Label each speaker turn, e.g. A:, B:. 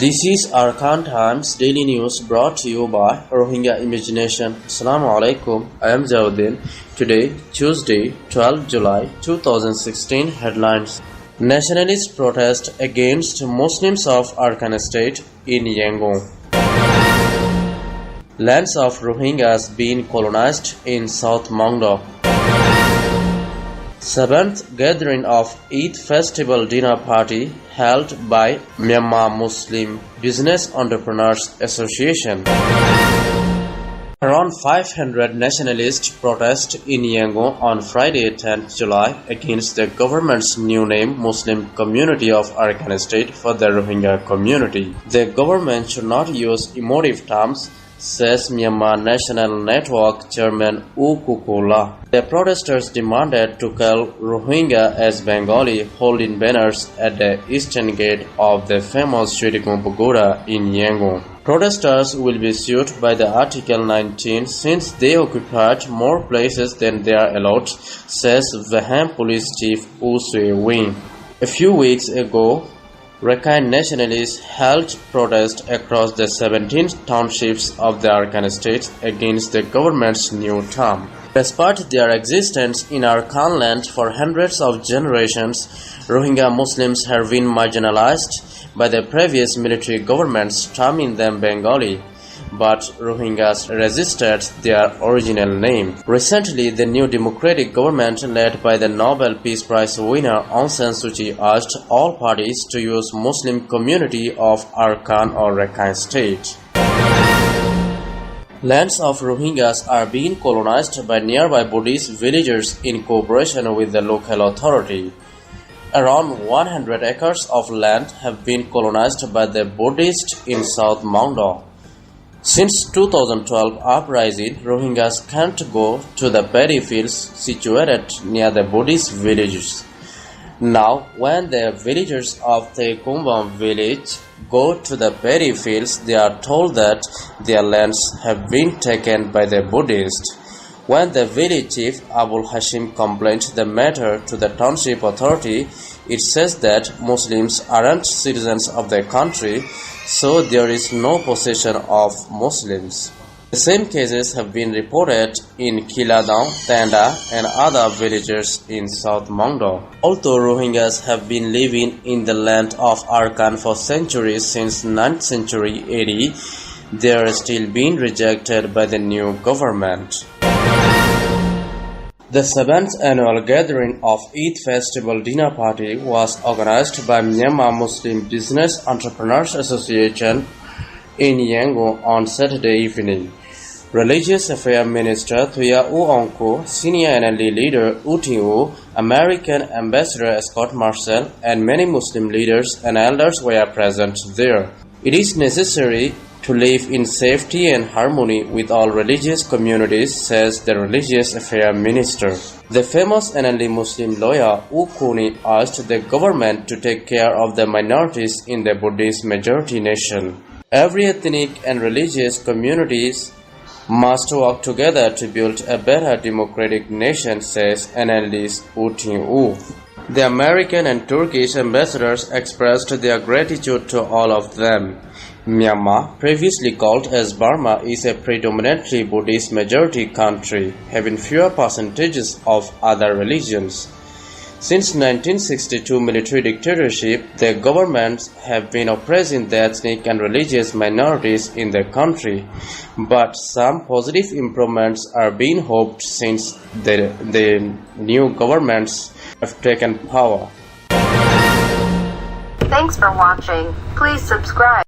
A: This is Arakan Times Daily News brought to you by Rohingya Imagination. Assalamu alaikum. I am Zawuddin. Today, Tuesday, 12 July 2016. Headlines: Nationalists protest against Muslims of Arakan state in Yangon. Lands of Rohingyas being colonized in South Maungdaw. 7th gathering of Eid Festival Dinner Party held by Myanmar Muslim Business Entrepreneurs Association. Around 500 nationalists protest in Yangon on Friday 10th July against the government's new name Muslim Community of Arakan State for the Rohingya community. The government should not use emotive terms, says Myanmar National Network Chairman U Kukola. The protesters demanded to call Rohingya as Bengali, holding banners at the eastern gate of the famous Shwetakung Pagoda in Yangon. Protesters will be sued by the Article 19 since they occupied more places than they are allowed, says Vaham Police Chief U Sui Wing. A few weeks ago, Arakan nationalists held protests across the 17 townships of the Arakan state against the government's new term. Despite their existence in Arakan land for hundreds of generations, Rohingya Muslims have been marginalized by the previous military governments, terming them Bengali, but Rohingyas resisted their original name. Recently, the new democratic government led by the Nobel Peace Prize winner Aung San Suu Kyi asked all parties to use Muslim community of Arakan or Rakhine state. Lands of Rohingyas are being colonized by nearby Buddhist villagers in cooperation with the local authority. Around 100 acres of land have been colonized by the Buddhists in South Maungdaw. Since 2012 uprising, Rohingyas can't go to the paddy fields situated near the Buddhist villages. Now, when the villagers of the Kumbam village go to the paddy fields, they are told that their lands have been taken by the Buddhists. When the village chief Abul Hashim complained the matter to the township authority, it says that Muslims aren't citizens of the country, so there is no possession of Muslims. The same cases have been reported in Kiladang, Tanda and other villages in South Maungdaw. Although Rohingyas have been living in the land of Arakan for centuries since 9th century AD, they are still being rejected by the new government. The 7th annual gathering of Eid Festival Dinner Party was organized by Myanmar Muslim Business Entrepreneurs Association in Yangon on Saturday evening. Religious Affairs Minister Thuya U Onko, Senior NLD leader U Ting U, American Ambassador Scott Marshall, and many Muslim leaders and elders were present there. It is necessary to live in safety and harmony with all religious communities, says the Religious Affairs Minister. The famous NLD Muslim lawyer U Kuni asked the government to take care of the minorities in the Buddhist majority nation. Every ethnic and religious communities must work together to build a better democratic nation, says NLD's U Ting U. The American and Turkish ambassadors expressed their gratitude to all of them. Myanmar, previously called as Burma, is a predominantly Buddhist majority country, having fewer percentages of other religions. Since 1962 military dictatorship, the governments have been oppressing the ethnic and religious minorities in the country, but some positive improvements are being hoped since the new governments have taken power.
B: Thanks for watching. Please subscribe.